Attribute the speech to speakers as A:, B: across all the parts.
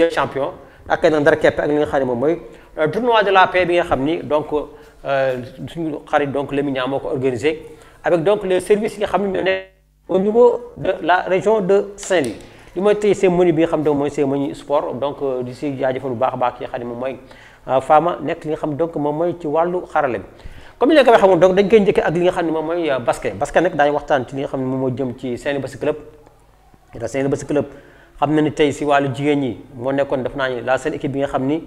A: champion ak na ndar kepp ak li nga xam ne moom mooy tournoi de la paix bi nga xam ni donc suñu xarit donc Lamine Niang moo ko organisé avec donc les services yi nga xam ne ñoo ne au niveau de la région de Saint-Louis li mooy tey cérémonie bi nga xam ne mooy cérémonie sport donc di si jaajëfal bu baax a baax ki nga xam ne moom mooy Fama nekk li nga xam donc moom mooy ci wàllu xarale bi comme ni nga ko waxee woon donc dañ koy njëkkee ak li nga xam ne moom mooy basket nag daañu waxtaan ci li nga xam ne moom moo jëm ci Saint-Louis Basket Club te Saint-Louis Basket Club xam na ni tey si wàllu jigéen ñi moo nekkoon def naa ni la seule équipe bi nga xam ni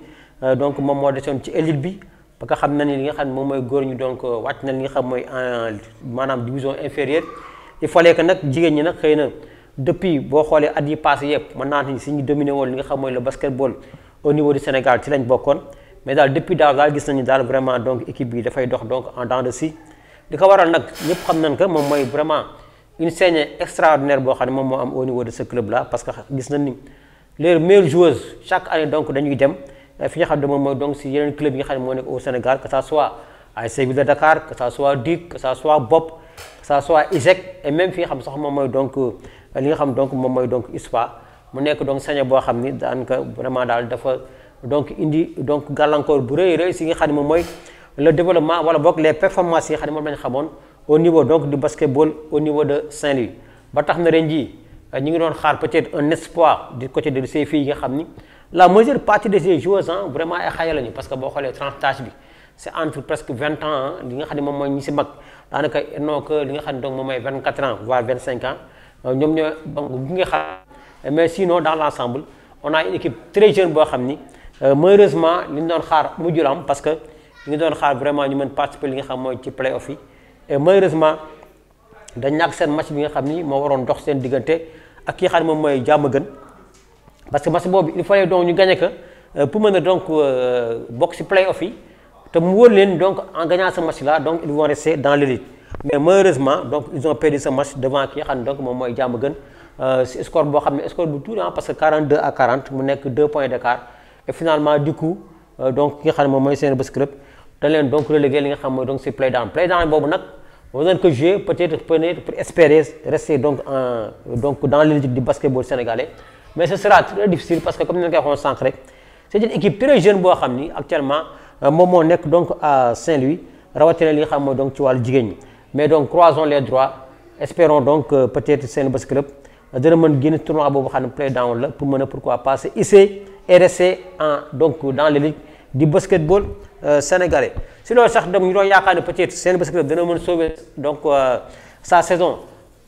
A: donc moom moo desoon ci élite bi parce que xam na ni li nga xam ne moom mooy góor ñi donc wàcc na li nga xam mooy maanaam division inférieure il fallait que nag jigéen ñi nag xëy na depuis boo xoolee at yi passé yëpp mën naa ni si ñu dominé woon li nga xam mooy le basketball au niveau du Sénégal ci lañ bokkoon mais daal depuis daal gis nañu daal vraiment donc équipe bi dafay dox donc en dents de scie li ko waral nag ñëpp xam nañ que moom mooy vraiment une saignée extraordinaire boo xam ne moom moo am au niveau de ce club là parce que gis nañ ni les meilleures joueuses chaque année donc dañuy dem fi nga xam ne moom mooy donc si yeneen club yi nga xam ne moo nekk au Sénégal que ça soit ASC Ville de Dakar que ça soit DIC que ça soit BOP que ça soit ISEC et même fi nga xam sax moom mooy donc li nga xam donc moom mooy donc ISPA mu nekk donc saignée boo xam ni daanaka vraiment daal dafa donc indi donc gàllankoor bu rëy si nga xam ne moom mooy le développement wala boog les performances yi nga xam ne moom lañ xamoon au niveau donc du basketball au niveau de Saint-Louis ba tax na ren jii ñu ngi doon xaar peut-être un espoir du côté de ces filles yi nga xam ni la majeure partie de ces joueuses vraiment ay xale lañu parce que boo xoolee tranche d'âge bi c'est entre presque 20 ans li nga xam ne moom mooy ñi si mag daanaka non que li nga xam ne donc moom mooy 24 ans voire 25 ans ñoom ñoo donc bu nga xam mais sinon dans l'ensemble on a une équipe très jeune boo xam ni malheureusement li ñu doon xaar mujjul am parce que ñu ngi doon xaar vraiment ñu mën participer li nga xam mooy ci play-off yi et malheureusement dañ ñàkk seen match bi nga xam ni moo waroon dox seen diggante ak ki nga xam ne moom mooy jàmm gën parce que match boobu il fallait donc ñu gagné que pour mën a donc bokk si play-off yi te mu wóor leen donc en gagnant ce match là donc ils vont rester dans l'élite mais malheureusement donc ils ont perdu ce match devant ki nga xam ne donc moom mooy jàmm gën si score boo xam ne score bu tuuti parce que 42 à 40 mu nekk 2 points d'écart et finalement du coup donc ki nga xam ne moom mooy Saint-Louis Basket Club dañ leen donc relégué li nga xam mooy donc si play down boobu nag on doon ko jouer peut-être pour espérer rester donc dans l'élite du basketball sénégalais mais ce sera très difficile parce que comme ni nga ko waxoon sànq rek c'est une équipe très jeune boo xam ni actuellement moom moo nekk donc à Saint-Louis rawatina li nga xam mooy donc ci wàllu jigéen ñi mais donc croisons les doigts espérons donc peut-être Saint-Louis Basket Club dana mën génn tournoi boobu xam ne play down la pour mën a pourquoi pas se hisser et rester donc dans l'élite du basketball sénégalais si loolu sax dem ñu doon yaakaar ne peut-être Saint-Louis Basket Club dana mën sauver donc sa saison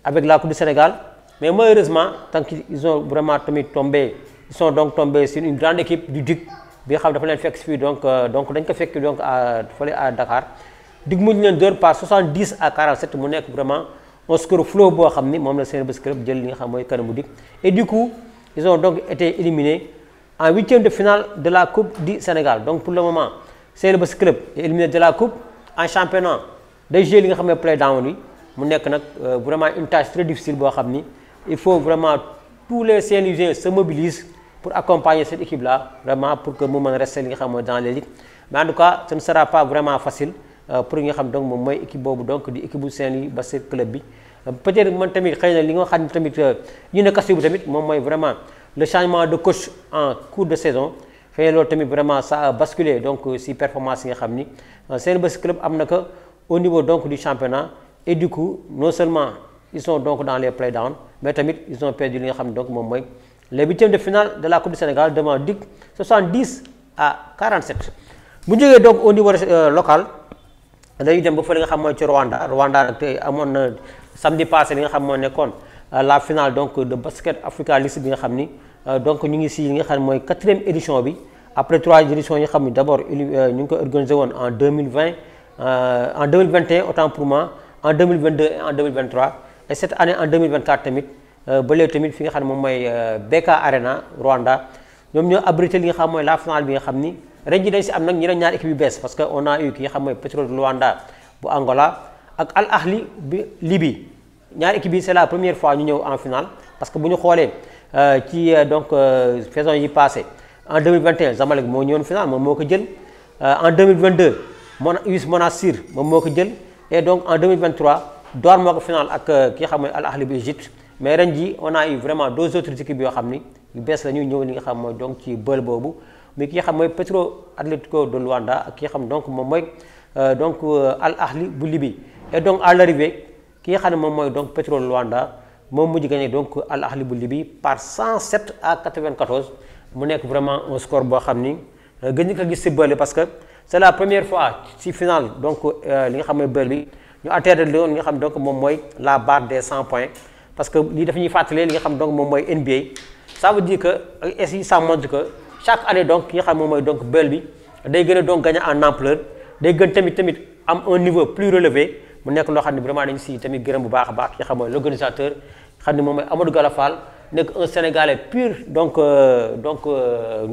A: avec la Coupe du Sénégal mais malheureusement tant qu'ils ont vraiment tamit tombé ils sont donc tombés sur une grande équipe du DIC bi nga xam dafa leen fekk fii donc dañ ko fekk donc fële à Dakar DIC mu ñu leen dóor par 70 à 47 mu nekk vraiment un score flot boo xam ni moom la Saint-Louis Basket Club jël li nga xam mooy kanamu DIC et du coup ils ont donc été éliminés en huitième de finale de la Coupe du Sénégal donc pour le moment Saint-Louis Basket Club est éliminé de la Coupe en championnat day jouer li nga xam ne play down yi mu nekk nag vraiment une tâche très difficile boo xam ni il faut vraiment tous les Saint-Louisiens se mobilisent pour accompagner cette équipe là vraiment pour que mu mën a rester li nga xam mooy dans les ligues mais en tout cas ce ne sera pas vraiment facile pour nga xam donc moom mooy équipe boobu donc di équipe bu Saint-Louis Basket Club bi peut-être man tamit xëy na li nga xam ne tamit ñu ne kasi bu tamit moom mooy vraiment le changement de coach en cours de saison xëy na loolu tamit vraiment ça a basculé donc si performance yi nga xam ni Saint-Louis Basket Club am na que au niveau donc du championnat et du coup non seulement ils sont donc dans les play-down mais tamit ils ont perdu li nga xam ne donc moom mooy les huitièmes de finale de la Coupe du Sénégal devant DIC 70 à 47 bu jógee donc au niveau local dañuy dem ba fa li nga xam mooy ci Rwanda nag te amoon na samedi passé li nga xam moo nekkoon la finale donc de Basket Africa League bi nga xam ni donc ñu ngi si li nga xam ne mooy 4e édition bi après 3 éditions yi nga xam ni d'abord ñu ngi ko organisé woon en 2020 en 2021 autant pour moi en 2022 et en 2023 et cette année en 2024 tamit ba léegi tamit fi nga xam ne moom mooy BK Arena Rwanda ñoom ñoo abrité li nga xam mooy la finale bi nga xam ni ren ji dañ si am nag ñeneen ñaari équipe yu bees parce que on a eu ki nga xam mooy Petro de Luanda bu Angola ak Al Ahli bi Libye ñaari équipe yi c'est la première fois ñu ñëw en finale parce que bu ñu xoolee ci donc saison yi passé en 2021 Zamalek moo ñëwoon finale moom moo ko jël en 2022 US Monastir moom moo ko jël et donc en 2023 Douane moo ko finale ak ki nga xam mooy Al Ahli bi Égypte mais ren ji on a eu vraiment deux autres équipes yoo xam ni yu bees la ñuy ñëw li nga xam mooy donc ci bël boobu mais ki nga xam mooy Petro Atlético de Luanda ak ki nga xam donc moom mooy Al Ahli bu Libye. Et donc à l'arrivée ki nga xam ne moom mooy donc Petro Luanda moom mujj gagné donc Al Ahli bu Libye par 107 à 94 mu nekk vraiment un score boo xam ni gën ñu ko gis si bël parce que c'est la première fois ci finale donc li nga xam mooy bël bi ñu atteindre li nga xam donc moom mooy la barre des 100 points parce que lii dafa ñuy fàttalee li nga xam donc moom mooy NBA ça veut dire que ainsi ça montre que chaque année donc ki nga xam moom mooy donc bël bi day gën a donc gagner en ampleur day gën tamit am un niveau plus relevé mu nekk loo xam ne vraiment dañu si tamit gërëm bu baax a baax ki nga xam mooy l'organisateur xam ne moom mooy Amadou Gallo Fall nekk un sénégalais pur donc li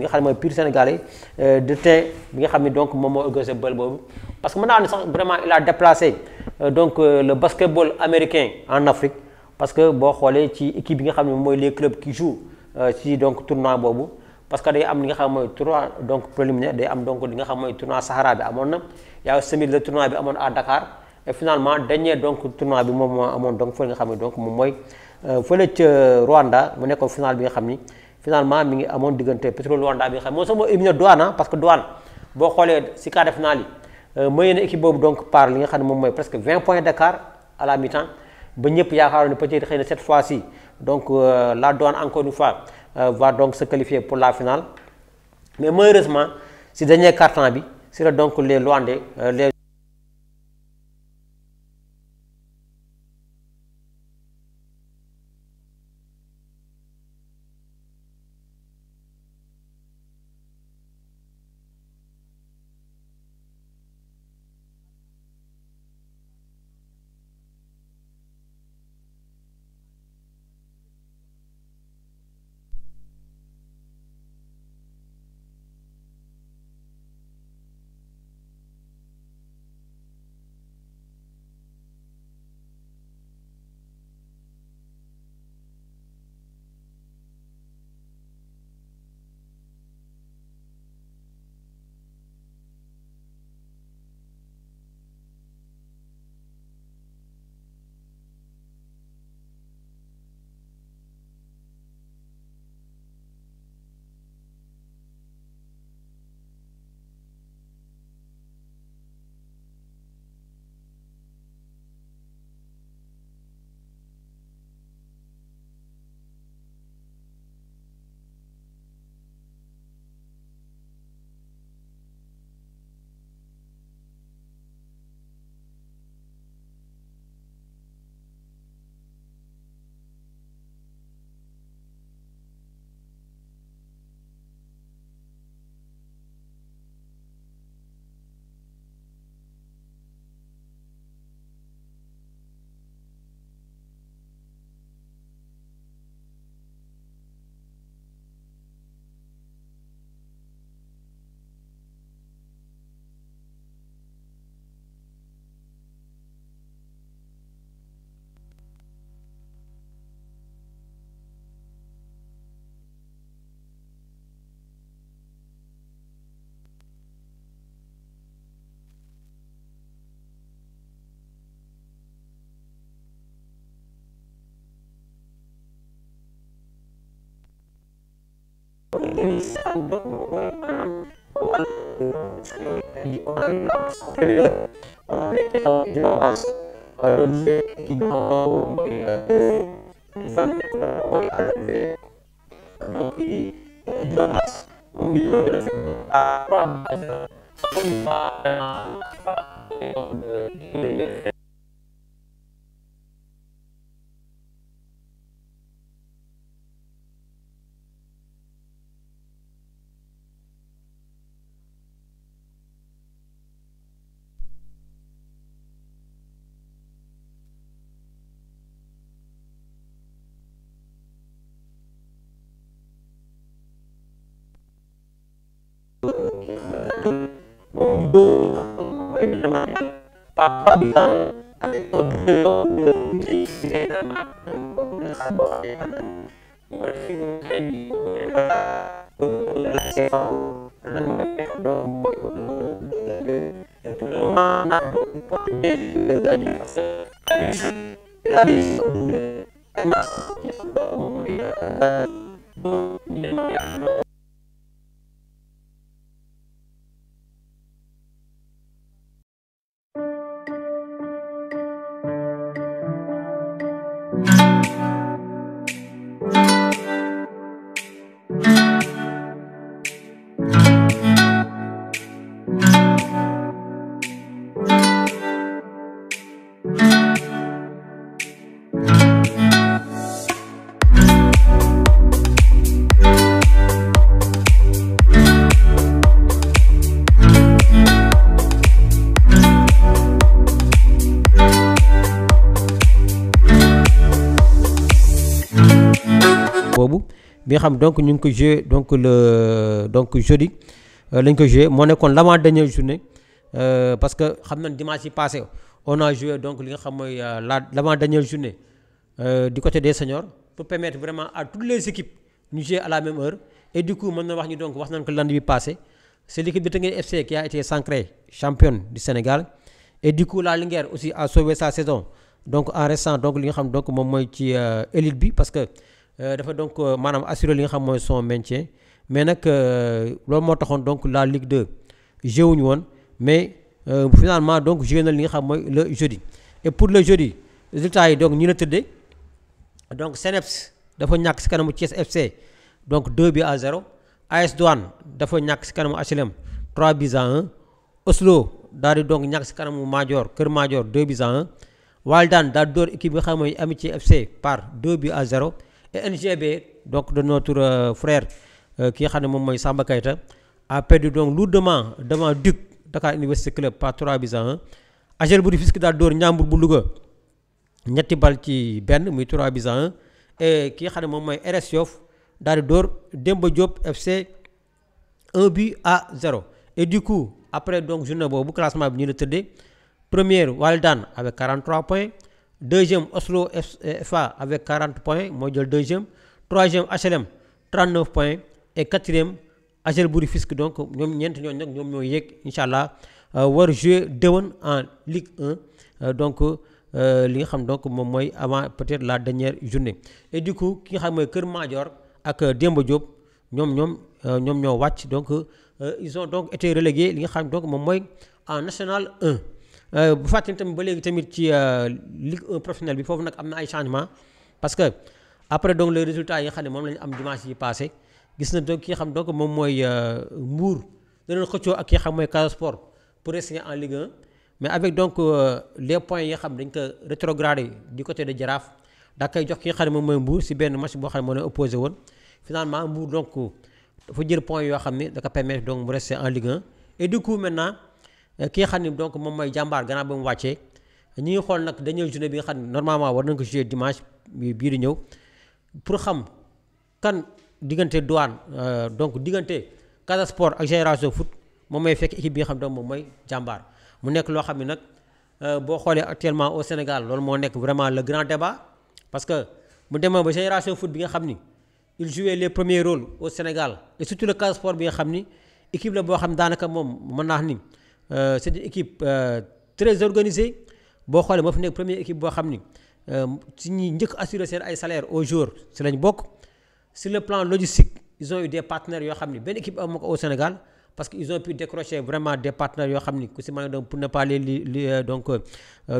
A: nga xam ne mooy pur sénégalais de teint bi nga xam ne donc moom moo organisé bël boobu parce que mën naa ne sax vraiment il a déplacé le basketball américain en Afrique parce que boo xoolee ci équipe bi nga xam ne mooy les clubs qui jouent ci donc tournoi boobu parce que day am li nga xam mooy tournoi donc préliminaire day am donc li nga xam mooy tournoi Sahara bi amoon na yaa semi le tournoi bi amoon à Dakar et finalement dernier donc tournoi bi moom moo amoon donc fële nga xam ne donc moom mooy fële ca Rwanda mu nekkoon final bi nga xam ni finalement mi ngi amoon diggante Petro Rwanda bi nga xam moom sax moo éliminé Douane parce que Douane boo xoolee si quart de finale yi mooy yéen équipe boobu donc par li nga xam ne moom mooy presque 20 points d'écart à la mi-temps ba ñëpp yaakaaroon ne peut-être xëy na cette fois-ci donc la Douane encore une fois va donc se qualifier pour la finale mais malheureusement si dernier quart-temps bi si la donc les Rwandais les boobu bi nga xam donc ñu ngi ko joué donc donc jeudi lañ ko joué moo nekkoon l'avant dernière journée parce que xam nañ dimanche yi passé on a joué donc li nga xam mooy l'avant dernière journée du côté des seniors pour permettre vraiment à toutes les équipes ñu jouer à la même heure et du coup mën na wax ñu donc wax nañ ko lundi bi passé c'est l'équipe de Teungueth FC qui a été sacrée championne du Sénégal et du coup la Linguère aussi a sauvé sa saison donc en restant donc li nga xam donc moom mooy ci élite bi parce que dafa donc maanaam assurer li nga xam mooy son maintien mais nag loolu moo taxoon donc la Ligue 2 joué wuñu woon mais finalement donc joué na li nga xam mooy le jeudi et pour le jeudi résultat yi donc ñu la tëddee donc CNEPS dafa ñàkk si kanamu Thiès FC donc 2-0 AS Douane dafa ñàkk si kanamu HLM 3-1 Oslo daal di donc ñàkk si kanamu Madior Kër Madior 2-1 Walidane daal di door équipe bi nga xam mooy Amitié FC par 2-0 et NGB donc de notre frère ki nga xam ne moom mooy Samba Keita a perdu donc lourdement devant Duc Dakar Université Club par 3-1 AGEL bu Rufisque daal door Ndiambour bu Louga ñetti bal ci benn muy 3-1 et ki nga xam ne moom mooy RS Yoff daal di door Demba Diop FC 1-0 et du coup après donc journée boobu classement bi ñu la tëddee première Walidane avec 43 points deuxième Oslo FA avec 40 points moo jël deuxième troisième HLM 39 points et quatrième AGEL bu Rufisque donc ñoom ñeent ñooñu nag ñoom ñoo yéeg incha allah war jouer déwén en Ligue 1 donc li nga xam donc moom mooy avant peut-être la dernière journée et du coup ki nga xam mooy Kër Madior ak Demba Diop ñoom ñoo wàcc donc ils ont donc été relégués li nga xam donc moom mooy en National 1 bu fàttali tamit ba léegi tamit ci Ligue 1 professionnelle bi foofu nag am na ay changements parce que après donc les résultats yi nga xam ne moom la ñu am dimanche yi passé gis na donc ki nga xam donc moom mooy Mbour danañ xëccoo ak ki nga xam mooy Casa Sport pour rester en Ligue 1 mais avec donc les points yi nga xam dañ ko rétrogradé du côté de Jaraaf daa koy jox ki nga xam ne moom mooy Mbour si benn match boo xam ne moo leen opposé woon finalement Mbour donc dafa jël points yoo xam ne da ko permettre donc mu rester en Ligue 1 et du coup maintenant ki nga xam ne donc moom mooy jàmbaar gannaaw ba mu wàccee ñi ngi xool nag dernière journée bi nga xam ne normalement war nañ ko jouer dimanche bii di ñëw pour xam kan diggante Douane donc diggante Casa Sport ak Génération Foot moom mooy fekk équipe bi nga xam ne donc moom mooy jàmbaar mu nekk loo xam ne nag boo xoolee actuellement au Sénégal loolu moo nekk vraiment le grand débat parce que mu demee ba Génération Foot bi nga xam ni il jouait les premiers rôles au Sénégal et surtout le Casa Sport bi nga xam ni équipe la boo xam daanaka moom mën naa wax ni c'est une équipe très organisée boo xoolee moo fi nekk première équipe boo xam ni si ñi njëkk assurer seen ay salaires aux joueurs si lañ bokk sur le plan logistique ils ont eu des partenaires yoo xam ni benn équipe am ko au Sénégal parce que ils ont pu décrocher vraiment des partenaires yoo xam ni ku si mën donc pour ne pas les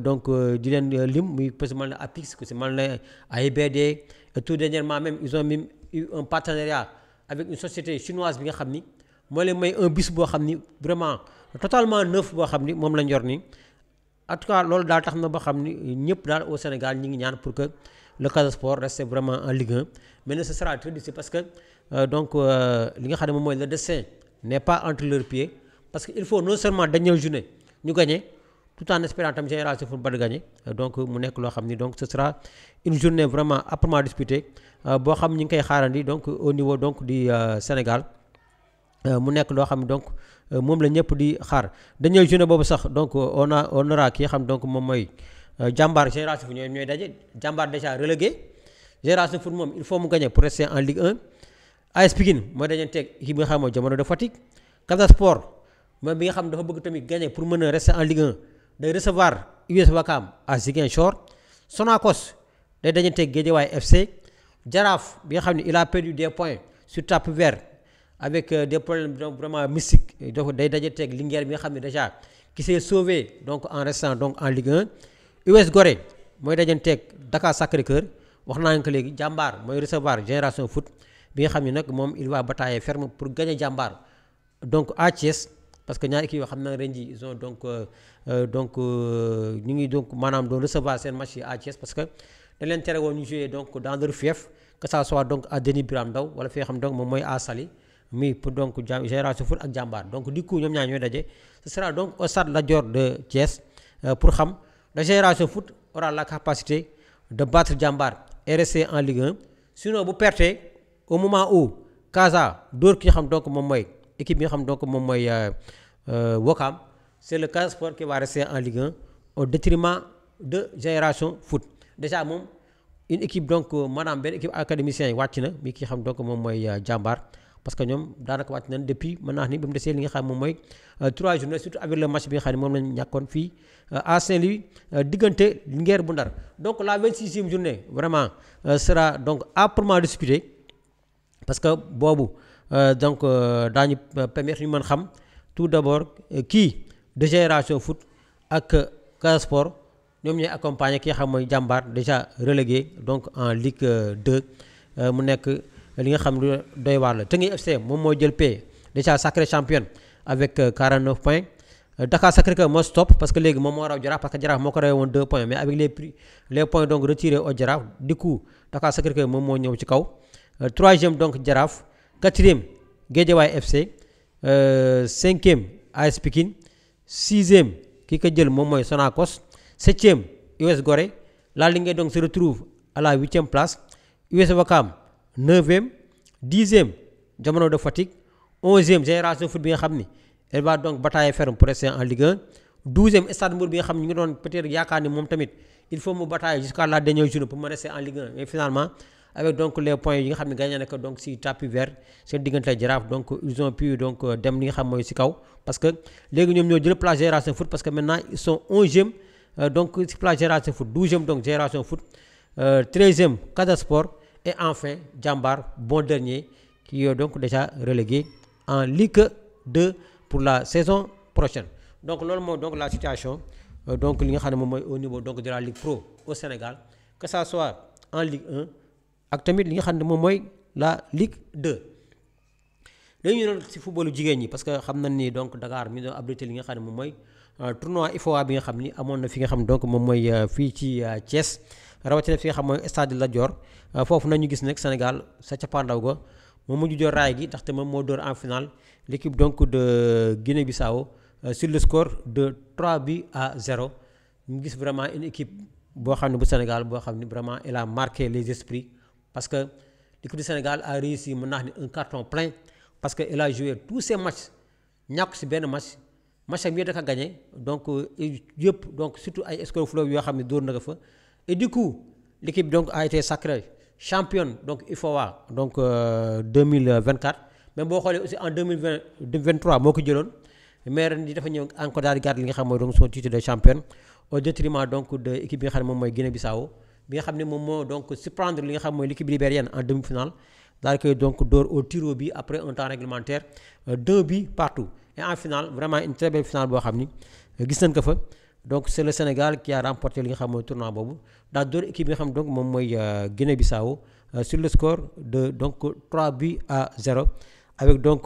A: donc di leen lim muy ku si mën na APIX ku si mën na AIBD et tout dernièrement même ils ont même eu un partenariat avec une société chinoise bi nga xam ni moo leen may un bus boo xam ni vraiment totalement neuf boo xam ni moom lañ yor nii en tout cas loolu daal tax na ba xam ni ñëpp daal au Sénégal ñi ngi ñaan pour que le Casa Sport reste vraiment en Ligue 1 mais ce sera très difficile parce que donc li nga xam ne moom mooy le destin n'est pas entre leurs pieds parce que il faut non seulement dernière journée ñu gagner tout en espérant tam Génération Foot ba de gagner donc mu nekk loo xam ni donc ce sera une journée vraiment âprement disputée boo xam ñu ngi koy xaarandi donc au niveau donc du Sénégal mu nekk loo xam ne donc moom la ñëpp di xaar dañuy journée boobu sax donc on aura ki nga xam donc moom mooy jàmbaar Génération Foot ñooy daje jàmbaar déjà relégué Génération Foot moom il faut mu gagner pour rester en Ligue 1 AS Pikine mooy dañu teg équipe bi nga xam mooy Jamono de Fatick Casa Sport moom bi nga xam dafa bëgg tamit gagner pour mën a rester en Ligue 1 day recevoir US Ouakam à Ziguinchor Sonacos day dañu teg Guédiawaye FC Jaraaf bi nga xam ne il a perdu des points sur tapis vert avec des problèmes donc vraiment mystiques donc day daje teeg Linguère bi nga xam ne déjà qui s'est sauvé donc en restant donc en Ligue 1 US Gorée mooy dajanteeg Dakar Sacré-Cœur wax naa ko léegi Jàmbaar mooy recevoir Génération Foot bi nga xam ne nag moom il va batailler ferme pour gagner Jàmbaar donc à Thiès parce que ñaari équipe yoo xam na ren ji ils ont donc ñu ngi donc maanaam doon recevoir seen match yi à Thiès parce que dañ leen tere woon ñu jouer donc dans leur fief que ça soit donc à Denis Biram Ndao wala fi nga xam donc moom mooy à Saly muy pour donc Génération Foot ak Jàmbaar donc du coup ñoom ñaar ñooy daje ce sera donc au stade Lat Dior de Thiès pour xam la Génération Foot aura la capacité de battre Jàmbaar et rester en Ligue 1 sinon bu perte au moment où Casa dóor ki nga xam donc moom mooy équipe bi nga xam donc moom mooy Ouakam c'est le Casa Sport qui va rester en Ligue 1 au détriment de Génération Foot déjà moom une équipe donc maanaam benn équipe académicien yi wàcc na mi ki xam donc moom mooy Jàmbaar parce que ñoom daanaka wàcc nañ depuis mën naa ni ba mu desee li nga xam moom mooy 3 journées surtout avec le match bi nga xam ne moom lañ ñàkkoon fii à Saint-Louis diggante Linguère bu Ndar donc la 26e journée vraiment sera donc âprement disputée parce que boobu donc daañu permettre ñu mën xam tout d'abord kii de Génération Foot ak Casa Sport ñoom ñooy accompagner ki nga xam mooy Jàmbaar déjà relégué donc en Ligue 2 mu nekk li nga xam lu doy waar la Teungueth FC moom moo jël paie déjà sacré championne avec 49 points Dakar Sacré-Cœur moo stop parce que léegi moom moo raw Jaraaf parce que Jaraaf moo ko rawee woon 2 points mais avec les points donc retirés au Jaraaf du coup Dakar Sacré-Cœur moom moo ñëw ci kaw 3e donc Jaraaf 4e Guédiawaye FC 5e AS Pikine 6e ki ko jël moom mooy Sonacos 7e US Gorée la Linguère donc se retrouve à la 8e place US Ouakam 9e 10e Jamono de Fatick 11e Génération Foot bi nga xam ni elle va donc batailler ferme pour rester en Ligue 1 12e Stade Mbour bi nga xam ne ñu ngi doon peut-être yaakaar ni moom tamit il faut mu batailler jusqu'à la dernière journée pour me rester en Ligue 1 mais finalement avec donc les points yi nga xam ne gagné na ko donc si tapis vert seen diggante Jaraaf donc ils ont pu donc dem li nga xam mooy si kaw parce que léegi ñoom ñoo jël place Génération Foot parce que maintenant ils sont 11e donc si place Génération Foot 12e donc Génération Foot 13e Casa Sport et enfin Jàmbaar bon dernier qui est donc déjà relégué en Ligue 2 pour la saison prochaine donc loolu mooy donc la situation donc li nga xam ne moom mooy au niveau donc de la Ligue Pro au Sénégal que ça soit en Ligue 1 ak tamit li nga xam ne moom mooy la Ligue 2 dañu ñëw ci footballu jigéen ñi parce que xam nañ ni donc Dakar mi doon abrité li nga xam ne moom mooy tournoi IFOA bi nga xam ni amoon na fi nga xam donc moom mooy fii ci Thiès rawatina fi nga xam mooy stade Lat Dior foofu nañu gis nag Sénégal sa cappaandaw ga moom mujj door raay gi ndaxte moom moo door en finale l'équipe donc de Guinée-Bissau sur le score de 3-0 ñu gis vraiment une équipe boo xam ne bu Sénégal boo xam ne vraiment elle a marqué les esprits parce que l'équipe du Sénégal a réussi mën naa ni un carton plein parce que elle a joué tous ses matchs ñàkk si benn match am yëpp da ko gagné donc yëpp donc surtout ay score flow yoo xam ne dóor na ko fa et du coup l'équipe donc a été sacrée championne donc IFOA donc 2024 même boo xoolee aussi en 2023 moo ko jëloon mais ren di dafa ñëw encore daal di garder li nga xam mooy donc son titre de championne au détriment donc de équipe bi nga xam ne moom mooy Guinée-Bissau bi nga xam ne moom moo donc surprendre li nga xam mooy l'équipe libérienne en demi-finale daal di koy donc door au tir au but après un temps réglementaire 2 buts partout et en finale vraiment une très belle finale boo xam ni gis nañ ko fa donc c'est le Sénégal qui a remporté li nga xam mooy tournoi boobu daal door équipe bi nga xam donc moom mooy Guinée-Bissau sur le score de donc 3-0 avec donc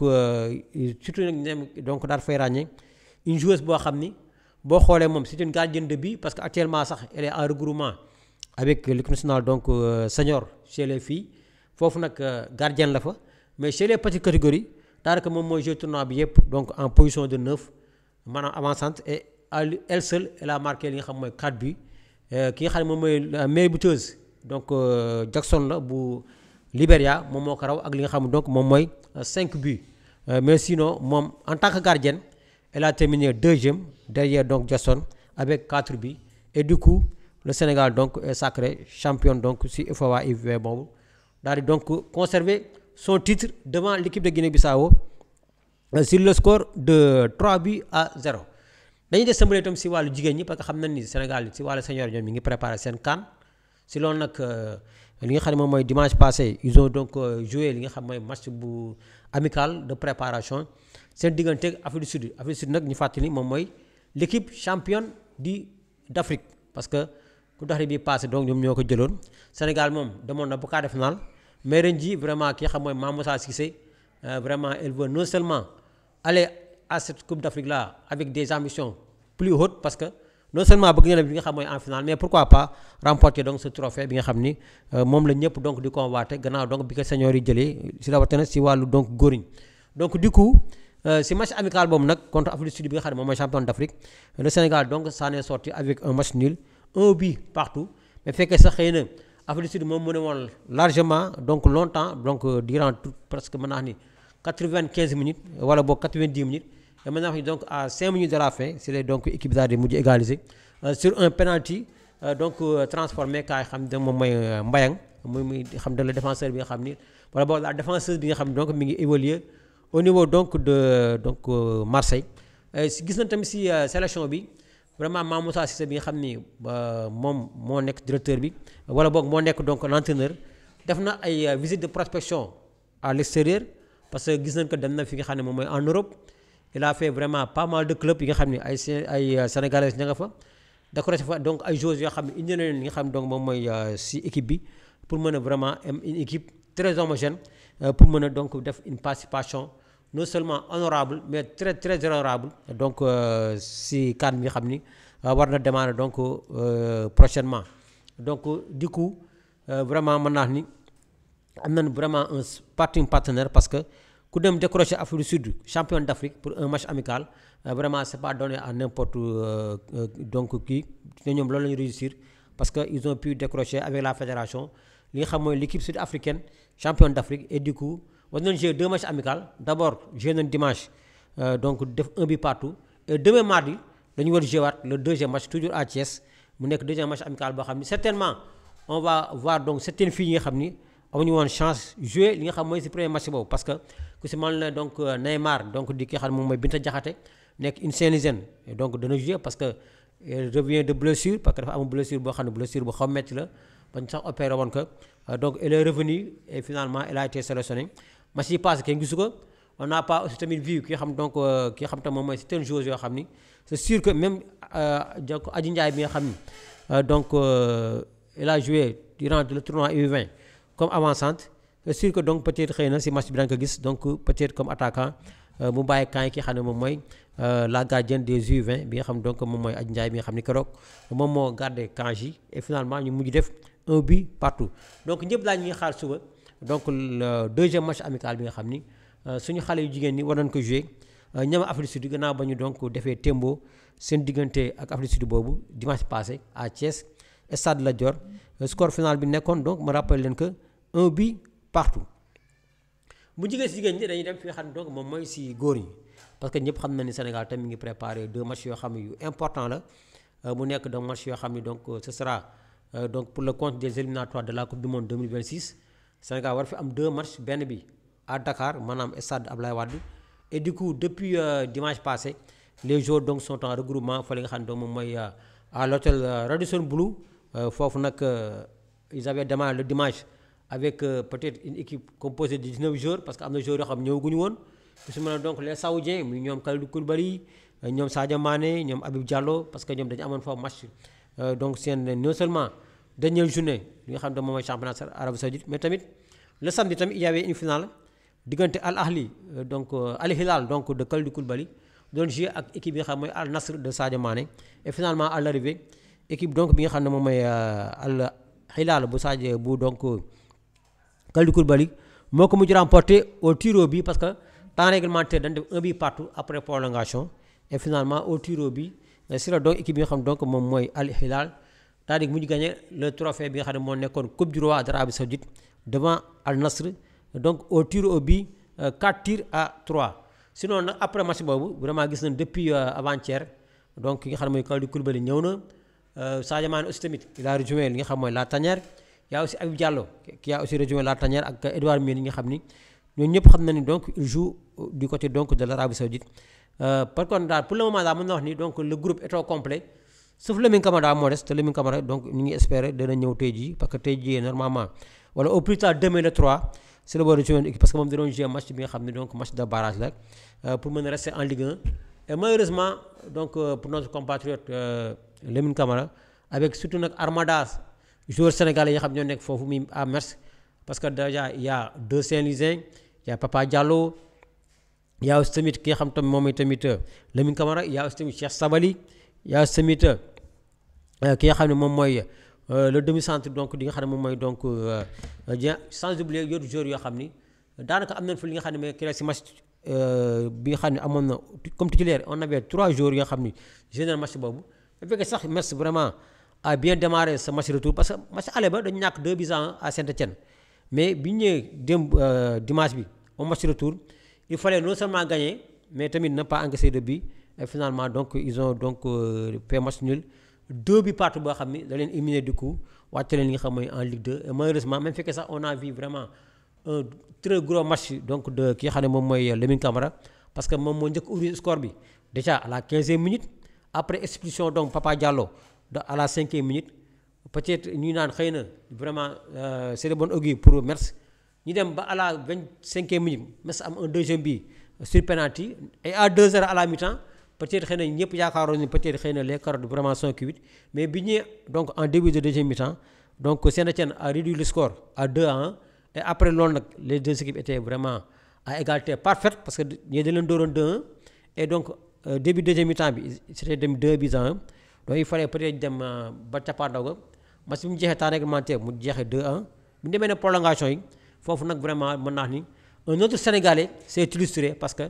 A: surtout nag ñoom donc daal fay ràññee une joueuse boo xam ni boo xoolee moom c'est une gardienne de but parce que actuellement sax elle est en regroupement avec l'équipe nationale donc senior chez les filles foofu nag gardienne la fa mais chez les petites catégories daanaka moom mooy jouer tournoi bi yëpp donc en position de 9 maanaam avancante et elle seule elle a marqué li nga xam mooy 4 buts ki nga xam ne moom mooy meilleure buteuse donc Jackson la bu Libéria moom moo ko raw ak li nga xam donc moom mooy 5 buts mais sinon moom en tant que gardienne elle a terminé 2e derrière donc Jackson avec 4 buts et du coup le Sénégal donc est sacré champion donc si IFOA IFB boobu daal di donc conserver son titre devant l'équipe de Guinée-Bissau sur le score de 3-0 dañuy des sambale itam si wàllu jigéen ñi parce que xam nañ ni Sénégal si wàllu senior ñoom ñi ngi préparé seen CAN si loolu nag li nga xam ne moom mooy dimanche passé ils ont donc joué li nga xam mooy match bu amical de préparation seen diggante ak Afrique du Sud nag ñu fàttali moom mooy l'équipe championne d'Afrique parce que ku tax bi passé donc ñoom ñoo ko jëloon Sénégal moom demoon na ba quart de finale mais ren ji vraiment ki nga xam mooy Mame Moussa Cissé vraiment elle veut non seulement aller à cette coupe d'Afrique là avec des ambitions plus hautes parce que non seulement bëgg na bi nga xam mooy en finale mais pourquoi pas remporter donc ce trophée bi nga xam ni moom la ñëpp donc di convoité gannaaw donc bi ko senior yi jëlee si rawatina si wàllu donc góoriñ donc du coup si match amical boobu nag contre Afrique du Sud bi nga xam ne moom mooy champion d'Afrique le Sénégal donc s'en est sorti avec un match nul un but partout mais fekkee sax xëy na Afrique du Sud moom mu ne woon largement donc longtemps donc durant tout presque mën naa ni 95 minutes wala boog 90 minutes et maintenant donc à 5 minutes de la fin c'est les donc équipe daal di mujj égaliser sur un penalty donc transformé kaay xam ne moom mooy Mbayang muy xam ne le défenseur bi nga xam ni wala boog la défenseuse bi nga xam ne donc mi ngi évoluer au niveau donc de donc Marseille gis nañ tamit si sélection bi vraiment Mame Moussa Cissé bi nga xam ni moom moo nekk directeur bi wala boog moo nekk donc l'entraîneur def na ay visite de prospection à l'extérieur parce que gis nañ ko dem na fi nga xam ne moom mooy en Europe il a fait vraiment pas mal de clubs yi nga xam ne ay sénégalais ña nga fa décoré fa donc ay joueurs yoo xam ne indi na leen li nga xam ne donc moom mooy si équipe bi pour mën a vraiment am une équipe très homogène pour mën a donc def une participation non seulement honorable mais très très honorable donc si CAN bi nga xam ni war na démarrer donc prochainement donc du coup vraiment mën naa ni am nañu vraiment un partenaire parce que ku dem décrocher Afrique du Sud champion d'Afrique pour un match amical vraiment c'est pas donné à n'importe donc kii ñoom loolu la ñu réussir parce que ils ont pu décrocher avec la fédération li nga xam mooy l'équipe sud-africaine championne d'Afrique et du coup war nañu jouer 2 matchs amicaux d'abord jouer nañu dimanche donc def un but partout et demain mardi dañu war a jouer waat le deuxième match toujours à Thiès mu nekk deuxième match amical boo xam ni certainement on va voir donc certaines filles yi nga xam ni amuñu woon chance jouer li nga xam mooy si premier match boobu parce que ku si mel ne donc Neymar donc di ki xam moom mooy Binta Diakhaté nekk une Sénégalaise donc dana jouer parce que elle revient de blessure parce que dafa am blessure boo xam ne blessure bu xaw metti la bañ sax opéré woon ko donc elle est revenue et finalement elle a été sélectionnée match yi passé kenn gisu ko on n'a pas aussi tamit vu ki nga xam donc ki nga xam tam moom mooy certaines joueuses yoo xam ni c'est sûr que même donc Adji Ndiaye bi nga xam ni donc elle a joué durant le tournoi U20 comme avancante c'est sûr que donc peut-être xëy na si match bi danga ko gis donc peut-être comme attaquant mu bàyyi camp yi ki xam ne moom mooy la gardienne des U20 bi nga xam donc moom mooy Adji Ndiaye bi nga xam ni keroog moom moo gardé camp yi et finalement ñu mujj def un but partout donc ñëpp daal ñu ngi xaar suba donc le deuxième match amical bi nga xam ni suñu xale yu jigéen ñi war nañu ko jouer ñoom Afrique du Sud gannaaw ba ñu donc defee tembo seen diggante ak Afrique du Sud boobu dimanche passé à Thiès stade Lat Dior score final bi nekkoon donc ma rappelle leen que un but partout bu jigéen si jigéen ñi dañuy dem fi nga xam ne donc moom mooy si góor ñi parce que ñëpp xam na ni Sénégal tamit mi ngi préparé 2 matchs yoo xam ne yu important la mu nekk donc match yoo xam ne donc ce sera donc pour le compte des éliminatoires de la coupe du monde 2026 Sénégal war fi am 2 matchs benn bi à Dakar maanaam stade Abdoulaye Wade et du coup depuis dimanche passé les joueurs donc sont en regroupement fa li nga xam ne donc moom mooy à l'hôtel Radisson Blu foofu nag ils avaient démarré le dimanche avec peut-être une équipe composée de 19 joueurs parce que am na joueurs yoo xam ñëwaguñu woon su ma donc les Saoudiens muy ñoom Kalidou Koulibaly ñoom Sadio Mané ñoom Habib Diallo parce que ñoom dañu amoon foofu match donc seen non seulement dernière journée li nga xam ne moom mooy championnat Arabie Saoudite mais tamit le samedi tamit il y avait une finale diggante Al Ahli donc Al Hilal donc de Kalidou Koulibaly doon jouer ak équipe bi nga xam mooy Al Nassr de Sadio Mané et finalement à l'arrivée équipe donc bi nga xam ne moom mooy Al Hilal bu Sadio bu donc Kalidou Koulibaly moo ko mujj remporté au tir au but parce que temps réglementaire dañ def un but partout après prolongation et finalement au tir au but si la donc équipe bi nga xam donc moom mooy Al Hilal daal di mujj gagné le trophée bi nga xam ne moo nekkoon coupe du roi d'Arabie Saoudite devant Al Nassr donc au tir au but 4 tirs à 3 sinon nag après match boobu vraiment gis nañ depuis avant-hier donc ki nga xam ne mooy Kalidou Koulibaly ñëw na Sadio Mané aussi tamit il a rejoint li nga xam mooy la tanière y a aussi Habib Diallo qui a aussi rejoint la tanière ak Edouard Mendy nga xam ni ñooñu ñëpp xam na ni donc il joue du côté donc de l'Arabie Saoudite par contre daal pour le moment daal mën na wax ni donc le groupe est au complet sauf Lamine Camara moo des te Lamine Camara donc ñu ngi espérer dana ñëw tey jii parce que tey jii normalement wala au plus tard demain le 3 c'est le war a jouer équipe parce que moom da doon jouer match bi nga xam ne donc match de barrage la pour mën a rester en Ligue 1 et malheureusement donc pour notre compatriote Lamine Camara avec surtout nag armada joueurs sénégalais yi nga xam ñoo nekk foofu muy à Metz parce que déjà il y a 2 Saint-Louisiens il y a Papa Diallo il y a aussi tamit ki nga xam tam moom tamit Lamine Camara il y a aussi tamit Cheikh Sabali il y a aussi tamit ki nga xam ne moom mooy le demi-centre donc di nga xam ne moom mooy donc sans oublier d'autres joueurs yoo xam ni daanaka am nañ fa li nga xam ne mooy créé si match bi nga xam ne amoon na comme titulaire on avait 3 joueurs yoo xam ni général match boobu bu fekkee sax Metz vraiment a bien démarré ce match retour parce que match aller ba dañu ñàkk 2-1 à Saint-Étienne mais bi ñu ñëwee démb dimanche bi au match retour il fallait non seulement gagner mais tamit ne pas encaisser de but et finalement donc ils ont donc fait match nul 2 buts partout boo xam ni da leen éliminé du coup wàcce leen li nga xam mooy en Ligue 2 et malheureusement même fekkee sax on a vu vraiment un très gros match donc de ki nga xam ne moom mooy Lamine Camara parce que moom moo njëkk ouvrir score bi déjà à la 15e minute après expulsion donc Papa Diallo à la 5e minute peut-être ñu naan xëy na vraiment c'est de bon augure pour Metz ñu dem ba à la 25e minute Metz am un deuxième but sur penalty et à 2-0 à la mi-temps peut-être xëy na ñëpp yaakaaroon ni peut-être xëy na les carottes vraiment sont cuites mais bi ñëwee donc en début de deuxième mi-temps donc Saint-Étienne a réduit le score à 2-1 et après loolu nag les deux équipes étaient vraiment à égalité parfaite parce que ñii dañ leen dooroon 2-1 et donc début deuxième mi-temps bi c'était dem 2-1 donc il fallait peut-être dem ba cappaandaw ga match bi mu jeexee temps réglementaire mu jeexee 2-1 bu ñu demee ne prolongation yi foofu nag vraiment mën naa ni un autre Sénégalais s'est illustré parce que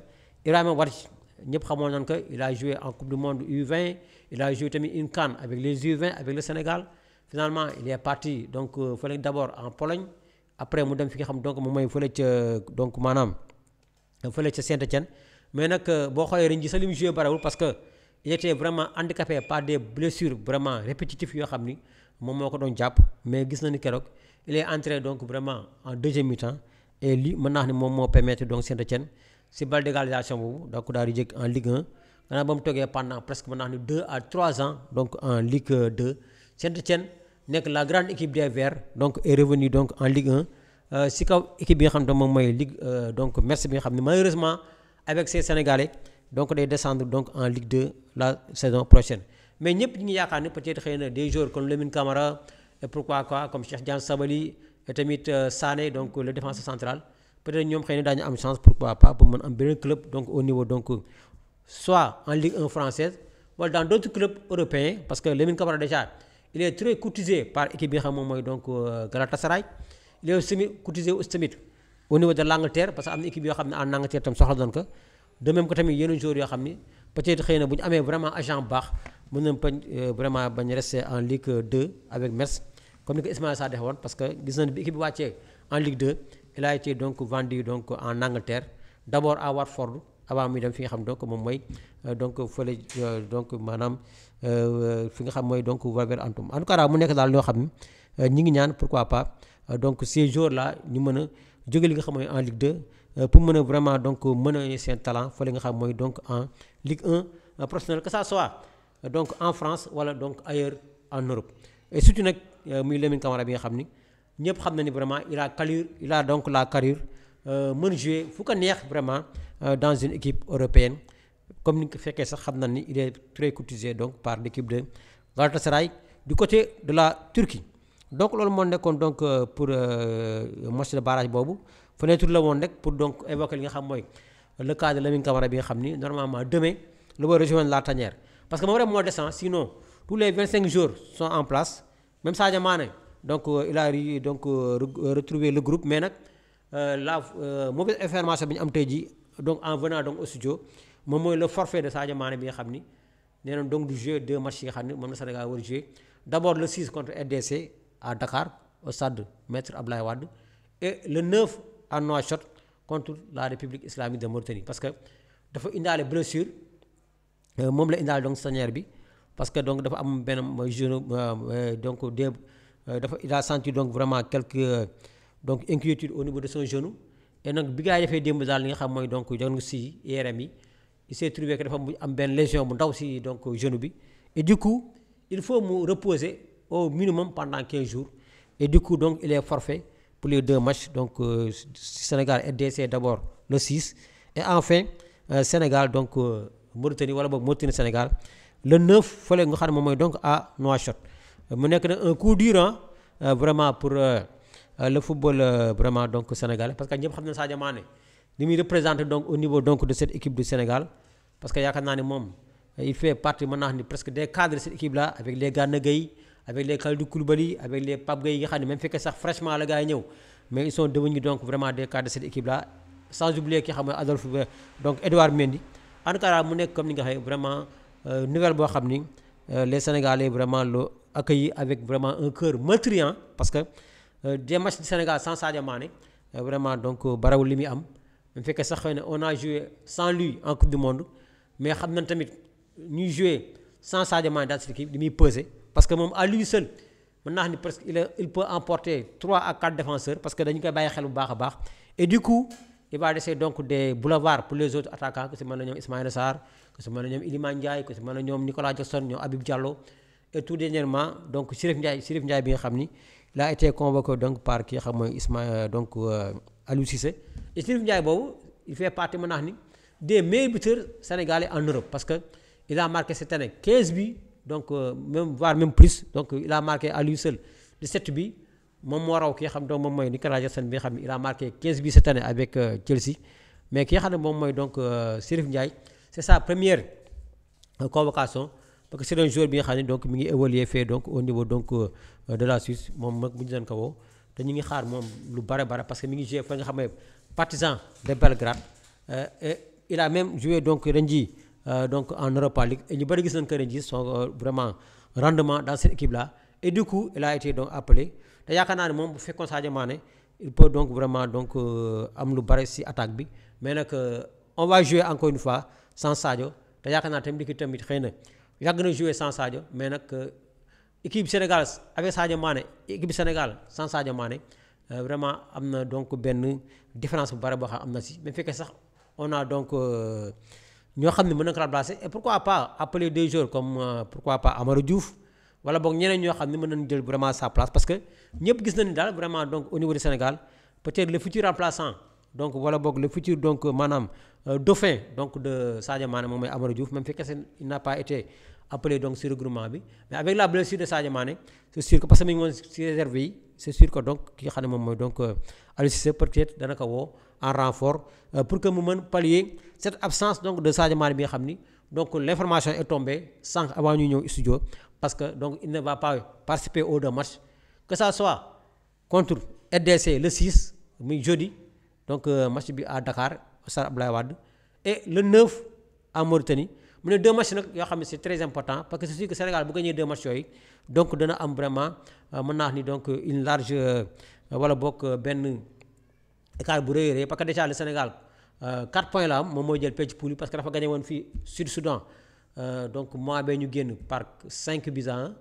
A: Ibrahima Wadji ñëpp xamoon nañu que il a joué en coupe du monde U20 il a joué tamit une CAN avec les U20 avec le Sénégal finalement il est parti donc fële d'abord en Pologne après mu dem fi nga xam donc moom mooy fële ca donc maanaam fële ca Saint-Étienne mais nag boo xoolee ren ji sax li mu joué barewul parce que il était vraiment handicapé par des blessures vraiment répétitives yoo xam ni moom moo ko doon jàpp mais gis na ni keroog il est entré donc vraiment en deuxième mi-temps et li mën naa ne moom moo permettre donc Saint-Étienne si balle d'égalisation boobu donc daal di jëkk en Ligue 1 gannaaw ba mu toogee pendant presque mën naa ne 2 à 3 ans donc en Ligue 2 Saint-Étienne nekk la grande équipe des Verts donc est revenu donc en Ligue 1 si kaw équipe bi nga xam ne moom mooy Ligue donc Metz bi nga xam ne malheureusement avec ces Sénégalais donc day descendre donc en Ligue 2 la saison prochaine mais ñëpp ñu ngi yaakaar ne peut-être xëy na des joueurs comme Lamine Camara et pourquoi quoi comme Cheikh Diagne Sabali et tamit Sané donc le défenseur central peut-être ñoom xëy na daañu am chance pourquoi pas pour mën am beneen club donc au niveau donc soit en Ligue 1 française wala dans d'autres clubs européens parce que Lamine Camara déjà il est très courtisé par équipe bi nga xam moom mooy donc Galatasaray il est aussi courtisé aussi tamit au niveau de l'Angleterre parce que am na équipe yoo xam ne en Angleterre tam soxla doon ko de même que tamit yeneen joueurs yoo xam ni peut-être xëy na bu ñu amee vraiment agent bu baax mën nañu bañ vraiment bañ rester en Ligue 2 avec Metz comme ni ko Ismaïla Sarr defee woon parce que gis nañu bi équipe bi wàccee en Ligue 2 il a été donc vendu donc en Angleterre d'abord à Watford avant muy dem fi nga xam donc moom mooy donc fële donc maanaam fi nga xam mooy donc Wolverhampton en tout cas daal mu nekk daal loo xam ne ñi ngi ñaan pourquoi pas donc ces jours là ñu mën a jóge li nga xam mooy en Ligue 2 pour mën a vraiment donc mën a seen talent fële nga xam mooy donc en Ligue 1 professionnel que ça soit donc en France wala donc ailleurs en Europe et surtout nag muy Lamine Camara bi nga xam ni ñëpp xam na ni vraiment il a donc la carrure mën jouer fu ko neex vraiment dans une équipe européenne comme ni nga ko fekkee sax xam na ni il est très courtisé donc par l'équipe de Galatasaray du côté de la Turquie donc loolu moo nekkoon donc pour match de barrage boobu fenêtre la woon rek pour donc évoquer li nga xam mooy le cas de Lamine Camara bi nga xam ni normalement demain la war rejoindre la tanière parce que moom rek moo descend sinon tous les 25 jours sont en place même Sadio Mané donc il a donc retrouvé le groupe mais nag la mauvaise information bi ñu am tey jii donc en venant donc au studio moom mooy le forfait de Sadio Mané bi nga xam ni nee na donc du jouer 2 matchs yi nga xam ni moom la Sénégal war a jouer d'abord le 6 contre RDC à Dakar au stade Maître Abdoulaye Wade et le 9 à Nouakchott contre la République islamique de Mauritanie parce que dafa indaale blessure moom la indaale donc tanière bi parce que donc dafa am benn genou donc dafa il a senti donc vraiment quelques donc inquiétudes au niveau de son genou et donc bi gaa yi defee démb daal li nga xam mooy donc diagnostic si IRM yi il s'est trouvé que dafa am benn lésion bu ndaw si donc genou bi et du coup il faut mu reposer au minimum pendant 15 jours et du coup donc il est forfait pour les 2 matchs donc Sénégal RDC d'abord le 6 et enfin Sénégal donc Mauritanie wala boog Mauritanie Sénégal le 9 fële nga xam ne moom mooy donc à Nouakchott mu nekk nag un coup dur vraiment pour le football vraiment donc sénégalais parce que ñëpp xam na Sadio Mané li muy représenter donc au niveau donc de cette équipe du Sénégal parce que yaakaar naa ne moom il fait partie mën naa wax ni presque des cadres de cette équipe là avec les Gana Gueye avec les Kalidou Koulibaly avec les Pape Gueye yi nga xam ne même fekkee sax fraîchement la gars yi ñëw mais ils sont devenus donc vraiment des cadres de cette équipe là sans oublier ki xam ne Adolphe donc Edouard Mendy en tout cas mu nekk comme ni nga xam vraiment nouvelle boo xam ni les Sénégalais vraiment l'ont accueilli avec vraiment un cœur meurtri parce que des matchs du Sénégal sans Sadio Mané vraiment donc barawul li muy am même fekkee sax xëy na on a joué sans lui en coupe du monde mais xam nañ tamit ñuy joué sans Sadio Mané dans cette équipe li muy peser parce que moom à lui seul mën naa xam ni presque il peut emporter 3 à 4 défenseurs parce que dañu koy bàyyi xel bu baax a baax et du coup il va laisser donc des boulevards pour les autres attaquants que si mën na ñoom Ismaïla Sarr que si mën na ñoom Iliman Ndiaye que si mën na ñoom Nicolas Jackson ñoom Habib Diallo et tout dernièrement donc Chérif Ndiaye bi nga xam ni il a été convoqué donc par ki nga xam mooy donc Aliou Cissé et Chérif Ndiaye boobu il fait partie mën naa xam ni des meilleurs buteurs sénégalais en Europe parce que il a marqué cette année 15 buts donc même voire même plus donc il a marqué à lui seul 17 buts moom moo raw ki nga xam donc moom mooy Nicolas Jackson bi nga xam ne il a marqué 15 buts cette année avec Chelsea mais ki nga xam ne moom mooy donc Chérif Ndiaye c'est sa première convocation parce que c'est un joueur bi nga xam ne donc mi ngi évoluer fee donc au niveau donc de la Suisse moom mag bu ñu doon ko woo te ñu ngi xaar moom lu bare parce que mi ngi joué fa nga xam ne Partizan de Belgrade et il a même joué donc ren jii donc en Europa League et ñu bëri gis nañ que ren jii son vraiment rendement dans cette équipe là et du coup il a été donc appelé te yaakaar naa ne moom bu fekkoon Sadio Mané il peut donc vraiment donc am lu bare si attaque bi mais nag on va jouer encore une fois sans Sadio te yaakaar naa tamit di tamit xëy na yàgg na jouer sans Sadio mais nag équipe Sénégal avec Sadio Mané équipe Sénégal sans Sadio Mané vraiment am na donc benn différence bu bare boo xam am na si mais fekkee sax on a donc ñoo xam ne mën na ko remplacer et pourquoi pas appeler des joueurs comme pourquoi pas Amadou Diouf wala boog ñeneen ñoo xam ne mën nañu jël vraiment sa place parce que ñëpp gis nañu daal vraiment donc au niveau du Sénégal peut-être le futur remplaçant donc wala boog le futur donc maanaam dauphin donc de Sadio Mané moom mooy Amadou Diouf même fekkee il n'a pas été appelé donc sur regroupement bi mais avec la blessure de Sadio Mané c'est sûr que parce que mi ngi woon si réserve yi c'est sûr que donc ki nga xam ne moom mooy donc Aliou Cissé peut-être dana ko woo en renfort pour que mu mën pallier cette absence donc de Sadio Mané bi nga xam ni donc l'information est tombée sànq avant ñu ñëw studio parce que donc il ne va pas participer aux 2 matchs que ça soit contre RDC le 6 muy jeudi donc match bi à Dakar au stade Abdoulaye Wade et le 9 à Mauritanie mu ne 2 matchs nag yoo xam ne c'est très important parce que c'est sûr que Sénégal bu gagné 2 matchs yooyu donc dana am vraiment mën naa wax ni donc une large wala boog benn écart bu rëy parce que déjà le Sénégal 4 points la am moom mooy jël pecc poule parce que dafa gagné woon fii Sud-Soudan donc mois bee ñu génn par 5 buts à 1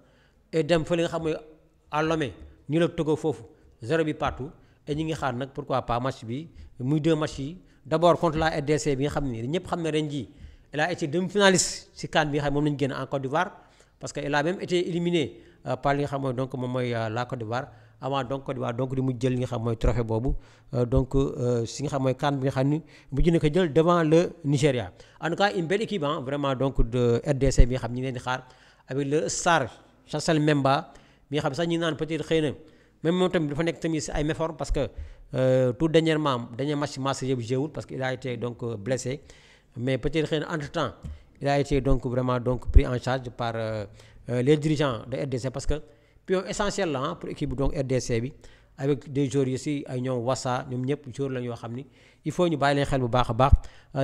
A: et dem fa li nga xam mooy à Lomé ñu la Togo foofu 0 bi partout et ñi ngi xaar nag pourquoi pas match bi muy 2 matchs yi d'abord contre la RDC bi nga xam ne ñëpp xam ne ren jii il a été demi-finaliste ci CAN bi nga xam moom lañu génn en Côte d'Ivoire parce que il a même été éliminé par li nga xam mooy donc moom mooy la Côte d'Ivoire avant donc Côte d'Ivoire donc di mu jël li nga xam mooy trophée boobu donc si nga xam mooy CAN bi nga xam ni mujj na ko jël devant le Nigeria en tout cas une belle équipe vraiment donc de RDC bi nga xam ñi leen di xaar avec le star Chancel Mbemba bi nga xam sax ñi naan peut-être xëy na même moom tamit dafa nekk tamit si ay méforme parce que tout dernier match yëpp jéewul parce que il a été donc blessé mais peut-être xëy na entre temps il a été donc vraiment donc pris en charge par les dirigeants de RDC parce que pion essentiel la pour équipe donc RDC bi avec des joueurs yi si ay ñoom Wassa ñoom ñëpp joueurs la yoo xam ni il faut ñu bàyyi leen xel bu baax a baax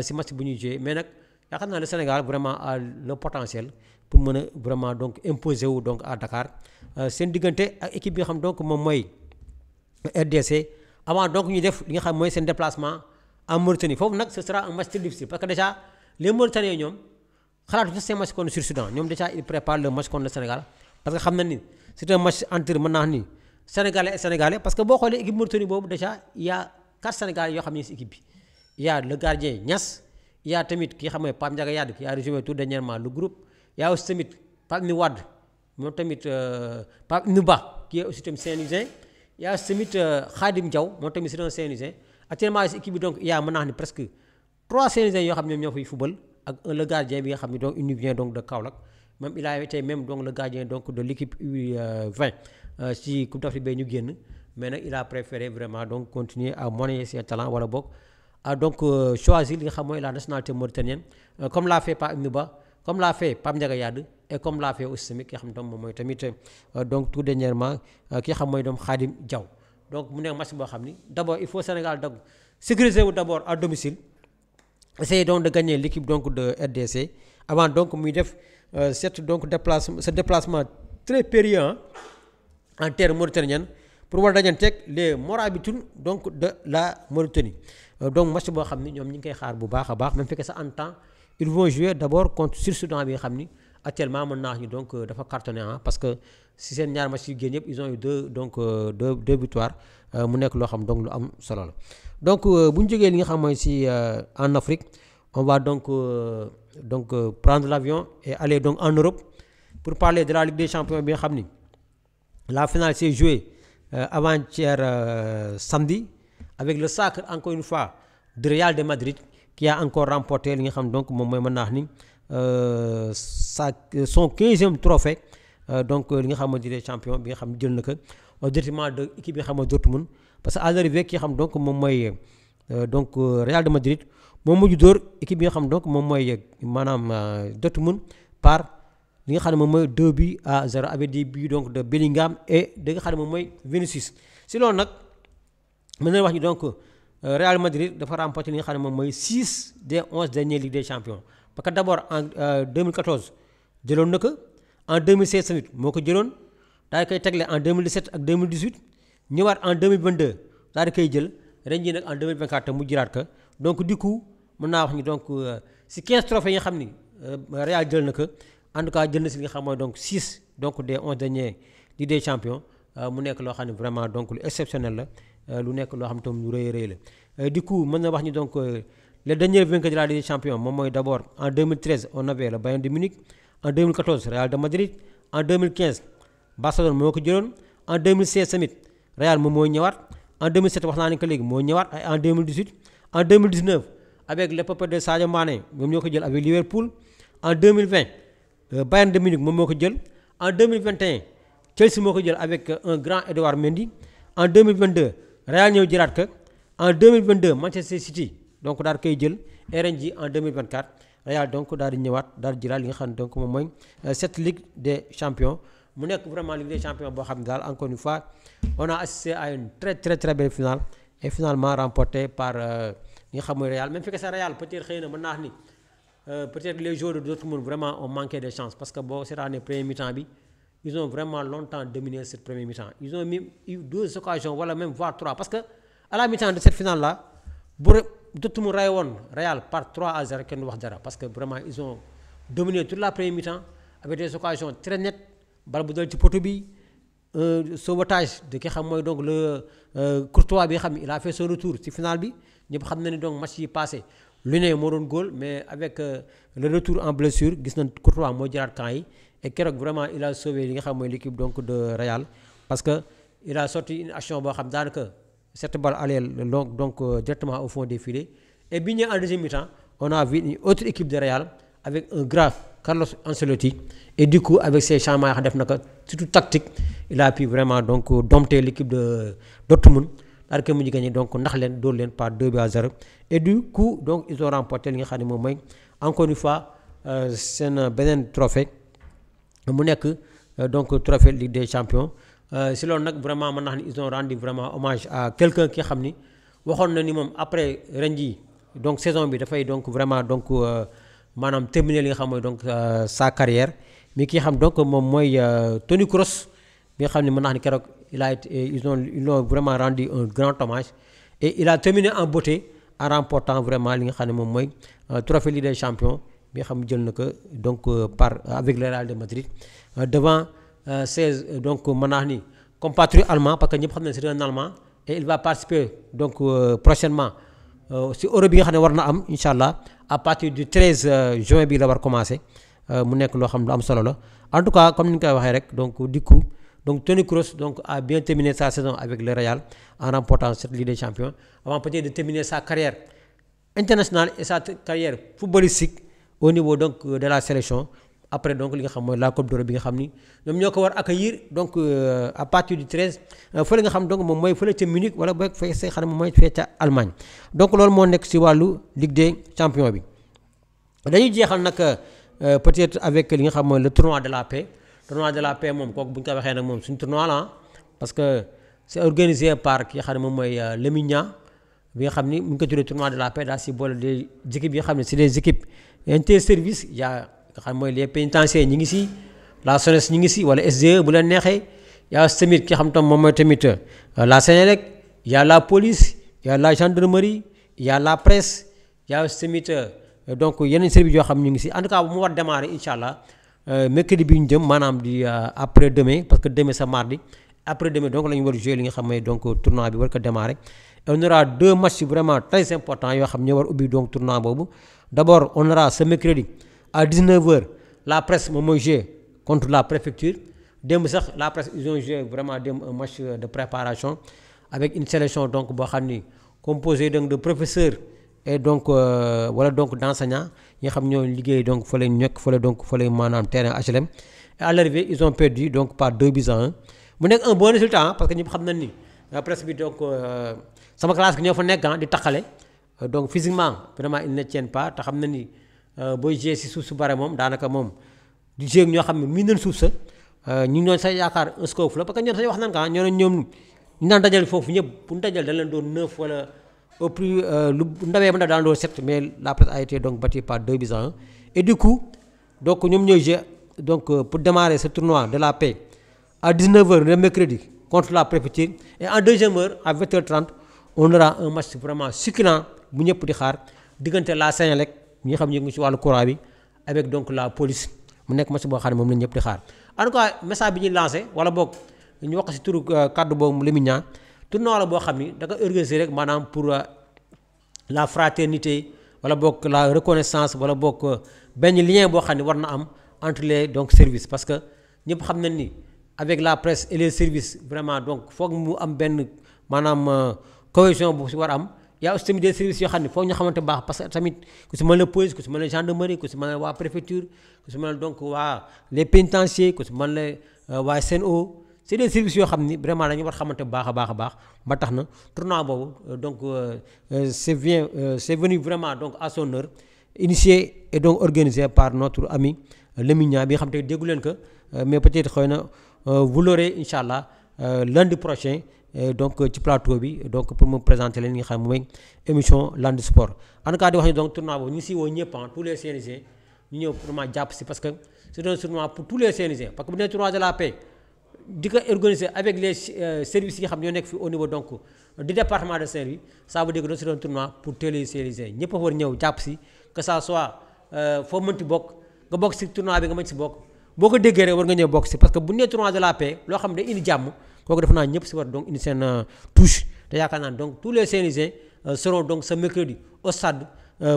A: si match bu ñuy jouer mais nag yaakaar naa le Sénégal vraiment a le potentiel pour mën a vraiment donc imposer wu donc à Dakar seen diggante ak équipe bi nga xam donc moom mooy RDC avant donc ñu def li nga xam mooy seen déplacement en Mauritanie foofu nag ce sera un match très difficile parce que déjà les Mauritaniens ñoom xalaatu sax seen match contre Sud-Soudan ñoom déjà ils préparent le match contre le Sénégal parce que xam na ni c'est un match entre mën naa ni Sénégalais et Sénégalais parce que boo xoolee équipe Mauritanie boobu déjà il y a 4 Sénégalais yoo xam ne si équipe bi il y a le gardien Niass il y a tamit ki nga xam ne Pape Ndiaga Yade qui a résumé tout dernièrement le groupe il y a aussi tamit Pape Mi Wade moom tamit Pape Ibnou Ba qui est aussi tamit Saint-Louisien il y a tamit Khadim Diaw moom tamit c'est un Saint-Louisien actuellement si équipe bi donc il y a mën naa xam ne presque 3 Saint-Louisiens yoo xam ne ñoom ñoo fay football ak le gardien bi nga xam ne donc il vient donc de Kaolack même il a été même donc le gardien donc de l'équipe U20 ci Coupe d'Afrique bi ñu génn mais nag il a préféré vraiment donc continuer à monnayer ses talents wala boog a donc choisir li nga xam mooy la nationalité mauritanienne comme l'a fait Pape Ibnou Ba comme l'a fait Pape Ndiaga Yade et comme l'a fait aussi tamit ki nga xam ne moom mooy tamit donc tout dernièrement ki nga xam mooy doom Khadim Diaw donc mu nekk match boo xam ni d'abord il faut Sénégal donc sécuriser wu d'abord à domicile essayer donc de gagner l'équipe donc de RDC avant donc muy def ce déplacement très périlleux en terre mauritanienne pour war dajanteeg les Morabitoun donc de la Mauritanie donc match boo xam ni ñoom ñi ngi koy xaar bu baax a baax même fekkee sax en temps ils vont jouer d'abord contre Sud-Soudan bi nga xam ni actuellement mën naa ñu donc dafa cartonné parce que si seen ñaar match yu génn yëpp ils ont eu deux victoires mu nekk loo xam donc lu am solo la donc bu ñu jógee li nga xam mooy si en Afrique on va donc prendre l'avion et aller donc en Europe pour parler de la Ligue des Champions bi nga xam ni la finale s'est jouée avant-hier samedi avec le sacre encore une fois de Real de Madrid qui a encore remporté li nga xam donc moom mooy mën naa wax ni son 15e trophée donc li nga xam ne di champion bi nga xam ne jël na ko au détriment de équipe bi nga xam ne Dortmund parce que à l'arrivée ki nga xam donc moom mooy donc Real de Madrid moom mujj dóor équipe bi nga xam donc moom mooy maanaam Dortmund par li nga xam ne moom mooy 2-0 avec des buts donc de Bellingham et da nga xam ne moom mooy Vinicius si loolu nag mën na wax ni donc Real Madrid dafa remporté li nga xam ne moom mooy 6 des 11 dernières Ligue des Champions parce que d'abord en 2014 jëloon na ko en 2016 tamit moo ko jëloon daal di koy tegle en 2017 ak 2018 ñëwaat en 2022 daal di koy jël ren jii nag en 2024 te mu jëlaat ko donc du coup mën naa wax ni donc si 15 trophées yi nga xam ni Real jël na ko en tout cas jël na si li nga xam mooy donc 6 donc des 11 derniers Ligue des Champions mu nekk loo xam ne vraiment donc lu exceptionnel la lu nekk loo xam tam lu rëy a rëy la du coup mën na wax ni donc les derniers vainqueurs de la Ligue des Champions moom mooy d'abord en 2013 on avait le Bayern de Munich en 2014 Real de Madrid en 2015 Barcelone moo ko jëloon en 2016 tamit Real moom mooy ñëwaat en 2007 wax naa ne que léegi moo ñëwaat ay en 2018 en 2019 avec l'épopée de Sadio Mané moom ñoo ko jël avec Liverpool en 2020 Bayern de Munich moom moo ko jël en 2021 Chelsea moo ko jël avec un grand Edouard Mendy en 2022 Real ñëw jëlaat ko en 2022 Manchester City donc daal koy jël ren ji en 2024 Real donc daal di ñëwaat daal di jëlaat li nga xam ne donc moom mooy cette Ligue des Champions mu nekk vraiment Ligue des Champions boo xam ne daal encore une fois on a assisté à une très très très belle finale et finalement remportée par li nga xam mooy Real même fekkee sa Real peut-être xëy na mën naa wax ni peut-être les joueurs de Dortmund vraiment ont manqué de chance parce que boo seetaanee premier mi-temps bi ils ont vraiment longtemps dominé cette première mi-temps ils ont même eu 2 occasions wala même voire 3 parce que à la mi-temps de cette finale là bu Dortmund ray woon Real par 3-0 kenn du wax dara parce que vraiment ils ont dominé toute la première mi-temps avec des occasions très nettes bal bu dal ci poto bi sauvetage de ki xam mooy donc le Courtois bi nga xam ne il a fait son retour ci finale bi ñëpp xam na ni donc match yi passé lu ne moo doon góol mais avec le retour en blessure gis nañ Courtois moo jëlaat camp yi et keroog vraiment il a sauvé li nga xam mooy l'équipe donc de Real parce que il a sorti une action boo xam daanaka cette balle allait donc directement au fond des filets et bi ñëwee en deuxième mi-temps on a vu une autre équipe de Real avec un grand Carlos Ancelotti et du coup avec ses changements yoo xam def na ko surtout tactique il a pu vraiment donc dompter l'équipe de Dortmund daal di ko mujj gagné donc ndax leen dóor leen par 2-0 et du coup donc ils ont remporté li nga xam ne moom mooy encore une fois seen beneen trophée mu nekk donc trophée Ligue des Champions si loolu nag vraiment mën naa xam ne ils ont rendu vraiment hommage à quelqu'un ki xam ni waxoon na ni moom après ren jii donc saison bi dafay donc vraiment donc maanaam terminer li nga xam mooy donc sa carrière mais ki xam donc moom mooy Toni Kroos bi nga xam ne mën naa xam ne keroog ils l'ont vraiment rendu un grand hommage et il a terminé en beauté en remportant vraiment li nga xam ne moom mooy trophée Ligue des Champions bi nga xam jël na ko donc par avec le Real de Madrid devant ses donc mën naa ni compatriotes allemands parce que ñëpp xam ne c'est un Allemand et il va participer donc prochainement si Euro bi nga xam ne war na am incha allah à partir du 13 juin bi la war commencer mu nekk loo xam lu am solo la en tout cas comme ni ñu koy waxee rek donc du coup donc Toni Kroos donc a bien terminé sa saison avec le Real en remportant cette Ligue des Champions avant peut-être de terminer sa carrière internationale et sa carrière footballistique au niveau donc de la sélection après donc li nga xam mooy la Coupe d'Europe bi nga xam ni ñoom ñoo ko war accueillir donc à partir du 13 fële nga xam donc moom mooy fële ca Munich wala boog fee see xam ne moom mooy fee ca Allemagne donc loolu moo nekk ci wàllu Ligue des Champions bi dañuy jeexal nag peut-être avec li nga xam mooy le tournoi de la paix moom kooku bu ñu ko waxee nag moom suñu tournoi la parce que c'est organisé par ki nga xam ne moom mooy Lamine Niang bi nga xam ni mu ngi ko tuddee tournoi de la paix daal si boole des équipes yi nga xam ne c'est des équipes interservices yaa nga xam mooy les pénitentiaires ñi ngi si la SONES ñi ngi si wala SDE bu leen neexee yaa tamit ki xam tam moom mooy tamit la Sénélec y a la police y a la gendarmerie y a la presse y a tamit donc yeneen services yoo xam ñu ngi si en tout cas bu mu war démarrer incha allah mercredi bi ñu jëm maanaam di après demain parce que demain c'est mardi après demain donc la ñu war a jouer li nga xam ne donc tournoi bi war ko démarrer et on aura 2 matchs vraiment très importants yoo xam ñoo war ubbi donc tournoi boobu d'abord on aura ce mercredi à 19h la presse moom mooy jouer contre la préfecture démb sax la presse ils ont joué vraiment démb un match de préparation avec une sélection donc boo xam ni composée donc de professeurs et donc wala donc d'enseignants ñi nga xam ñoo liggéey donc fa lay nekk fa la donc fa lay maanaam terrain HLM et à l'arrivée ils ont perdu donc par 2-1 mu nekk un bon résultat parce que ñëpp xam nañ ni presse bi donc sama classe gi ñoo fa nekk di taxale donc physiquement vraiment ils ne tiennent pas te xam na ni booy jouer si suuf su bare moom daanaka moom di jouer ñoo xam ne mii nañ suuf sa ñu ngi doon sax yaakaar un scope la parce que ñoom sax wax nañ ko ñoo ne ñoom ñu daan dajal foofu ñëpp bu ñu dajal dañ leen doon 9 wala au plus lu ndawee ba ndaw daan doon 7 mais la presse a été donc battue par 2-1 et du coup donc ñoom ñooy jouer donc pour démarrer ce tournoi de la paix à 19h le mercredi contre la préfecture et en deuxième heure à 20h30 on aura un match vraiment succulent bu ñëpp di xaar diggante la Sénélec ñi nga xam ne ñu ngi ci wàllu courant bi avec donc la police mu nekk match boo xam ne moom la ñëpp di xaar en tout cas message bi ñuy lancé wala boog ñu wax ci turu kaddu boobu Lamine Niang tournoi la boo xam ni da ko organiser rek maanaam pour la fraternité wala boog la reconnaissance wala boog benn lien boo xam ne war na am entre les donc services parce que ñëpp xam nañ ni avec la presse et les services vraiment donc foog mu am benn maanaam cohésion bu ci war am y a aussi tamit des services yoo xam ne foog ñu xamante baax parce que tamit ku ci mën la police ku ci mën la gendarmerie ku ci mën la waa préfecture ku ci mën la donc waa les pénitenciers ku ci mën la waa SEN'EAU c'est des services yoo xam ni vraiment dañu war xamante baax a baax ba tax na tournoi boobu donc c'est venu vraiment donc à son heure initié et donc organisé par notre ami Lamine Niang bi nga xam te déggu leen ko mais peut-être xëy na vous l'aurez incha allah lundi prochain donc ci plateau bi donc pour me présenter leen nga xam mooy émission Lundi Sport en tout cas di wax ni donc tournoi boobu ñu si woo ñëpp tous les CNG ñu ñëw vraiment jàpp si parce que c'est un tournoi pour tous les CNG parce que bu nee tournoi de la paix di ko organiser avec les services yi nga xam ñoo nekk fi au niveau donc du département de Saint-Louis ça veut dire que c'est un tournoi pour tous les CNG ñëpp a war ñëw jàpp si que ça soit foo mënti bokk nga bokk si tournoi bi nga mën si bokk boo ko déggee rek war nga ñëw bokk si parce que bu nee tournoi de la paix loo xam ne day indi jàmm kooku def naa ñëpp si war donc indi seen touche te yaakaar naa donc tous les CNG seront donc ce mercredi au stade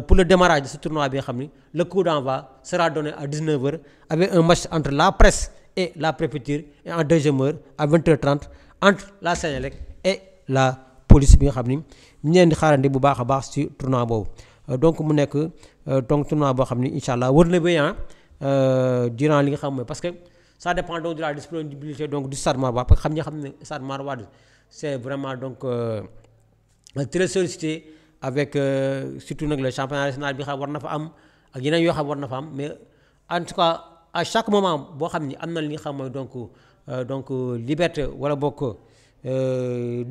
A: pour le démarrage de ce tournoi bi nga xam ni le coup d'envoi sera donné à 19h avec un match entre la presse et la préfecture et en deuxième heure à 20h30 entre la Sénélec et la police bi nga xam ni ñu leen di xaarandi bu baax a baax ci tournoi boobu donc mu nekk donc tournoi boo xam ni incha allah wër na ba durant li nga xam mooy parce que ça dépend donc de la disponibilité donc du Stade Mor Wade parce que xam ne Stade Mor Wade c'est vraiment donc très sollicité avec surtout nag le championnat national bi xam war na fa am ak yeneen yoo xam war na fa am mais en tout cas à chaque moment boo xam ni am na li nga xam mooy donc liberté wala bokk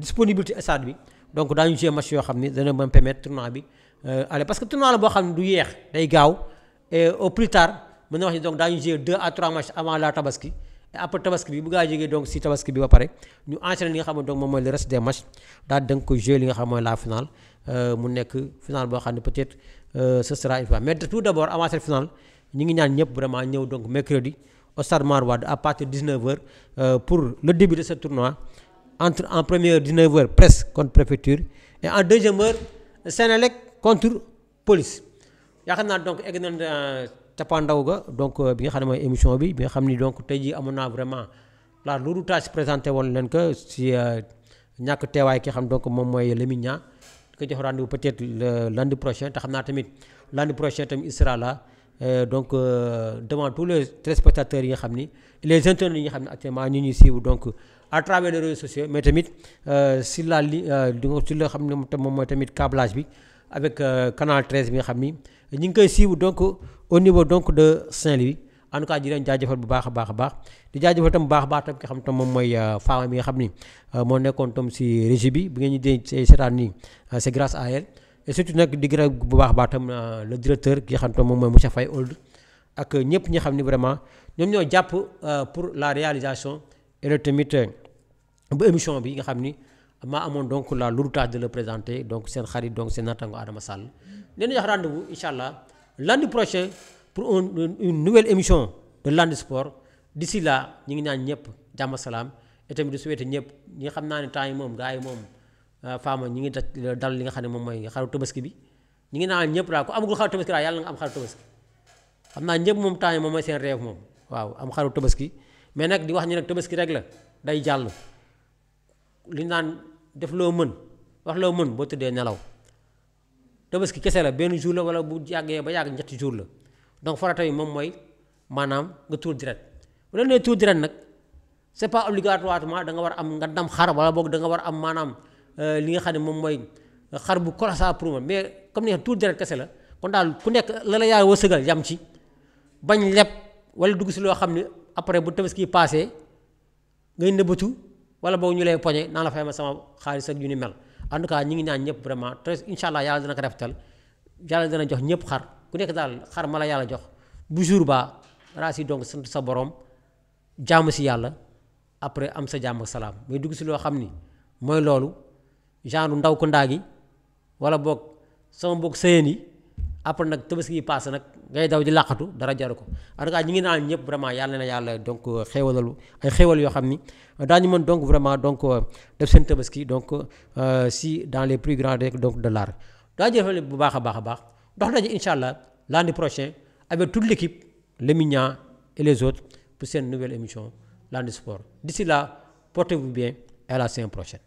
A: disponibilité stade bi donc daañu jouer match yoo xam ni dana mën permettre tournoi bi allez parce que tournoi la boo xam ne du yeex day gaaw et au plus tard mën na wax ni donc daañu jouer 2 à 3 matchs avant la tabaski et après tabaski bi bu gaa jógee donc si tabaski bi ba pare ñu enchaîner li nga xam ne donc moom mooy le reste des matchs daal da nga ko jouer li nga xam mooy la finale mu nekk finale boo xam ne peut-être ce sera une fois mais tout d'abord avant cette finale ñu ngi ñaan ñëpp vraiment ñëw donc mercredi au Stade Mor Wade à partir de 19h pour le début de ce tournoi entre en première 19h presse contre préfecture et en deuxième heure Sénélec contre police yaakaar naa donc egg nañ cappaandaw ga donc bi nga xam ne mooy émission bi nga xam ni donc tey jii amoon naa vraiment la loolu tâche présenté woon leen que si ñàkk teewaay ki xam donc moom mooy Lamine Niang di ko jox rendez-vous peut-être le lundi prochain te xam naa tamit lundi prochain tamit il sera là donc devant tous les téléspectateurs yi nga xam ni les internautes yi nga xam ne actuellement ñu ñuy suivre donc à travers les réseaux sociaux mais tamit si la li si loo xam ne moom mooy tamit câblage bi avec canal 13 bi nga xam ni ñu ngi koy suivre donc au niveau donc de Saint-Louis en tout cas di leen jaajëfal bu baax a baax a baax di jaajëfal tam bu baax a baax tam ki xam tam moom mooy Fama bi nga xam ni moo nekkoon tam si régie bi bu ngeen ñu dee seetaan nii c'est grâce à elle et surtout nag di gërëm bu baax a baax tam le directeur ki nga xam tam moom mooy Moussa Faye Old ak ñëpp ñi xam ni vraiment ñoom ñoo jàpp pour la réalisation et le tamit bu émission bi nga xam ni maa amoon donc la lourde tâche de le présenter donc seen xarit donc seen natango Adama Sall leen jox rendez-vous incha allah lundi prochain pour une nouvelle émission de Lundi Sport d'ici là ñi ngi ñaan ñëpp jàmm salaam et tamit di souhaiter ñëpp ñi xam naa ne temps yi moom gars yi moom Fama ñi ngi dal li nga xam ne moom mooy xaru tabaski bi ñi ngi naan ñëpp daal ku amagul xaru tabaski daal yàlla nga am xaru tabaski xam naa ñëpp moom temps yi moom mooy seen rêve moom waaw am xaru tabaski mais nag di wax ñu nag tabaski rek la day jàll li ñu naan def loo mën wax loo mën boo tëddee nelaw tabaski kese la benn jour la wala bu yàggee ba yàgg ñetti jour la donc farata yi moom mooy maanaam nga tuur deret bu la nee tuur deret nag c'est pas obligatoirement da nga war a am nga dam xar wala boog da nga war a am maanaam li nga xam ne moom mooy xar bu colossal pour moi mais comme ni nga tuur deret kese la kon daal ku nekk la la yàlla wërsëgal yam ci bañ leb wala dugg si loo xam ne après bu tabaski passé ngay nëbbatu wala boog ñu lay poñe naan la fay ma sama xaalis ak yu ni mel en tout cas ñi ngi ñaan ñëpp vraiment te incha allah yàlla dana ko rafetal yàlla dana jox ñëpp xar ku nekk daal xar ma la yàlla jox bu jour ba raa si donc sant sa borom jaamu si yàlla après am sa jàmm ak salaam mais dugg si loo xam ni mooy loolu genre ndaw ko ndaa gi wala boog sama mbokk sëyeen yi après nag tabaski yi passé nag ngay daw di làqatu dara jaru ko en tout cas ñi ngi naan ñëpp vraiment yàlla na yàlla donc xéewalalu ay xéewal yoo xam ni daañu mën donc vraiment donc def seen tabaski donc si dans les plus grands donc de l'art daa jëfale bu baax a baax a baax dox nañu incha allah lundi prochain avec toute l'équipe Lamine Niang et les autres pour seen nouvelle émission Lundi Sport d'ici là portez-vous bien et à la semaine prochaine.